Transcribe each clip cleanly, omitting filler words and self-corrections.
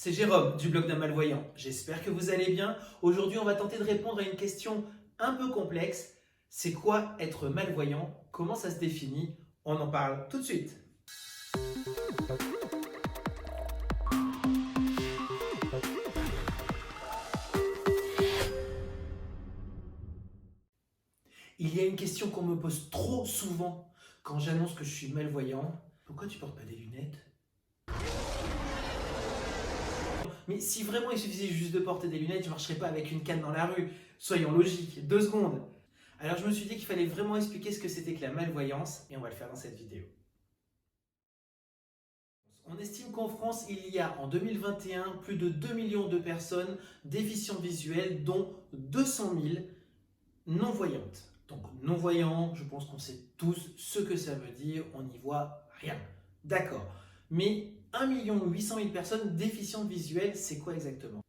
c'est Jérôme du blog d'un malvoyant. J'espère que vous allez bien. Aujourd'hui, on va tenter de répondre à une question un peu complexe. C'est quoi être malvoyant? Comment ça se définit? On en parle tout de suite. Il y a une question qu'on me pose trop souvent quand j'annonce que je suis malvoyant. Pourquoi tu portes pas des lunettes? Mais si vraiment il suffisait juste de porter des lunettes, je ne marcherais pas avec une canne dans la rue. Soyons logiques, 2 secondes. Alors je me suis dit qu'il fallait vraiment expliquer ce que c'était que la malvoyance et on va le faire dans cette vidéo. On estime qu'en France, il y a en 2021 plus de 2 millions de personnes déficientes visuelles, dont 200 000 non-voyantes. Donc non-voyant, je pense qu'on sait tous ce que ça veut dire, on n'y voit rien. D'accord. Mais 1 800 000 personnes déficientes visuelles, c'est quoi exactement?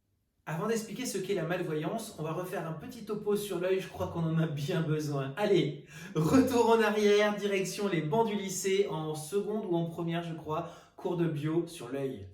Avant d'expliquer ce qu'est la malvoyance, on va refaire un petit topo sur l'œil, je crois qu'on en a bien besoin. Allez, retour en arrière, direction les bancs du lycée, en seconde ou en première je crois, cours de bio sur l'œil.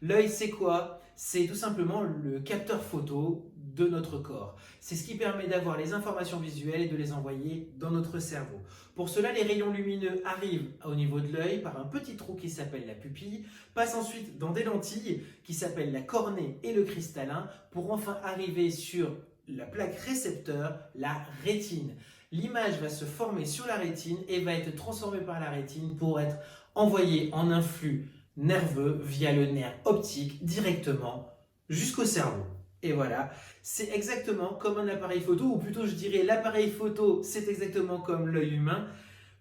L'œil, c'est quoi? C'est tout simplement le capteur photo de notre corps. C'est ce qui permet d'avoir les informations visuelles et de les envoyer dans notre cerveau. Pour cela, les rayons lumineux arrivent au niveau de l'œil par un petit trou qui s'appelle la pupille, passent ensuite dans des lentilles qui s'appellent la cornée et le cristallin, pour enfin arriver sur la plaque récepteur, la rétine. L'image va se former sur la rétine et va être transformée par la rétine pour être envoyée en un flux nerveux via le nerf optique directement jusqu'au cerveau. Et voilà, c'est exactement comme un appareil photo, ou plutôt je dirais l'appareil photo, c'est exactement comme l'œil humain,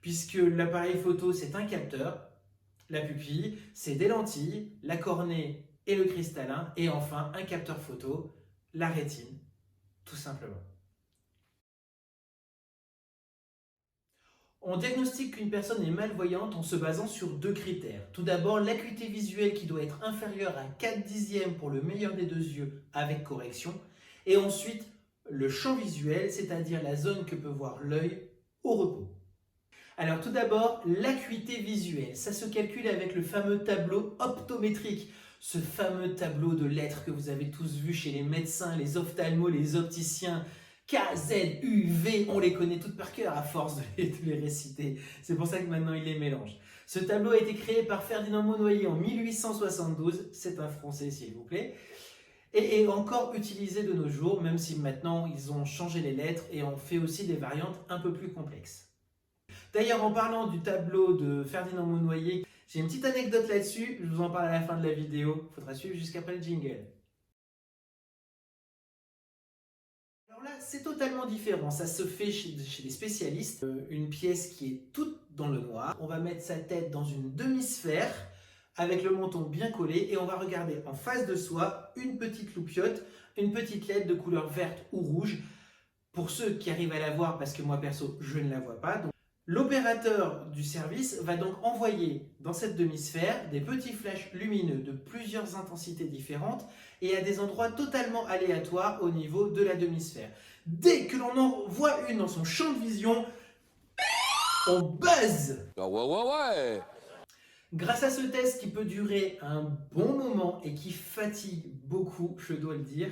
puisque l'appareil photo c'est un capteur, la pupille, c'est des lentilles, la cornée et le cristallin, et enfin un capteur photo, la rétine, tout simplement. On diagnostique qu'une personne est malvoyante en se basant sur 2 critères. Tout d'abord, l'acuité visuelle qui doit être inférieure à 4 dixièmes pour le meilleur des 2 yeux avec correction. Et ensuite, le champ visuel, c'est-à-dire la zone que peut voir l'œil au repos. Alors tout d'abord, l'acuité visuelle, ça se calcule avec le fameux tableau optométrique. Ce fameux tableau de lettres que vous avez tous vu chez les médecins, les ophtalmos, les opticiens, K, Z, U, V, on les connaît toutes par cœur à force de les réciter. C'est pour ça que maintenant ils les mélangent. Ce tableau a été créé par Ferdinand Monnoyer en 1872, c'est un Français s'il vous plaît, et est encore utilisé de nos jours, même si maintenant ils ont changé les lettres et ont fait aussi des variantes un peu plus complexes. D'ailleurs, en parlant du tableau de Ferdinand Monnoyer, j'ai une petite anecdote là-dessus, je vous en parle à la fin de la vidéo, il faudra suivre jusqu'après le jingle. Alors là, c'est totalement différent, ça se fait chez les spécialistes. Une pièce qui est toute dans le noir, on va mettre sa tête dans une demi-sphère avec le menton bien collé et on va regarder en face de soi une petite loupiote, une petite LED de couleur verte ou rouge. Pour ceux qui arrivent à la voir, parce que moi perso, je ne la vois pas. L'opérateur du service va donc envoyer dans cette demi-sphère des petits flashs lumineux de plusieurs intensités différentes et à des endroits totalement aléatoires au niveau de la demi-sphère. Dès que l'on en voit une dans son champ de vision, on buzz! Ouais. Grâce à ce test qui peut durer un bon moment et qui fatigue beaucoup, je dois le dire,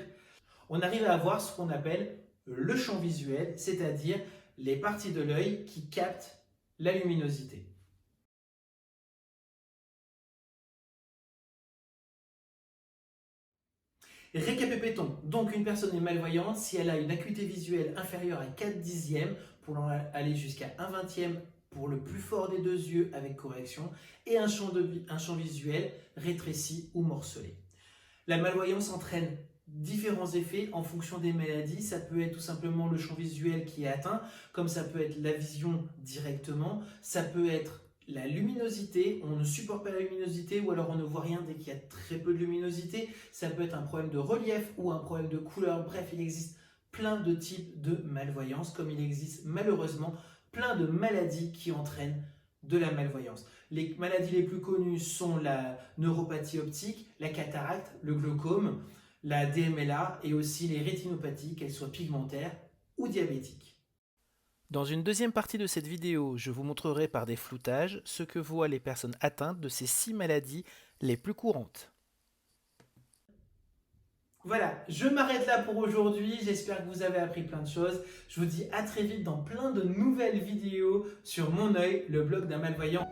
on arrive à avoir ce qu'on appelle le champ visuel, c'est-à-dire les parties de l'œil qui captent la luminosité. Récapitulons, donc une personne est malvoyante si elle a une acuité visuelle inférieure à 4 dixièmes pour aller jusqu'à 1 vingtième pour le plus fort des 2 yeux avec correction et un champ visuel rétréci ou morcelé. La malvoyance entraîne différents effets en fonction des maladies. Ça peut être tout simplement le champ visuel qui est atteint, comme ça peut être la vision directement, ça peut être la luminosité, on ne supporte pas la luminosité ou alors on ne voit rien dès qu'il y a très peu de luminosité, ça peut être un problème de relief ou un problème de couleur, bref, il existe plein de types de malvoyance, comme il existe malheureusement plein de maladies qui entraînent de la malvoyance. Les maladies les plus connues sont la neuropathie optique, la cataracte, le glaucome, la DMLA et aussi les rétinopathies, qu'elles soient pigmentaires ou diabétiques. Dans une deuxième partie de cette vidéo, je vous montrerai par des floutages ce que voient les personnes atteintes de ces 6 maladies les plus courantes. Voilà, je m'arrête là pour aujourd'hui. J'espère que vous avez appris plein de choses. Je vous dis à très vite dans plein de nouvelles vidéos sur Mon œil, le blog d'un malvoyant.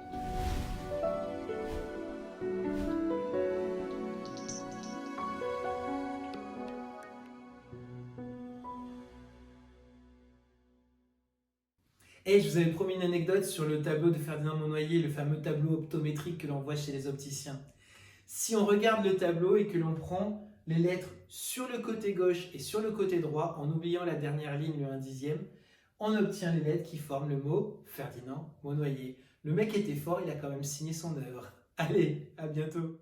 Et je vous avais promis une anecdote sur le tableau de Ferdinand Monnoyer, le fameux tableau optométrique que l'on voit chez les opticiens. Si on regarde le tableau et que l'on prend les lettres sur le côté gauche et sur le côté droit, en oubliant la dernière ligne, le 1/10, on obtient les lettres qui forment le mot Ferdinand Monnoyer. Le mec était fort, il a quand même signé son œuvre. Allez, à bientôt.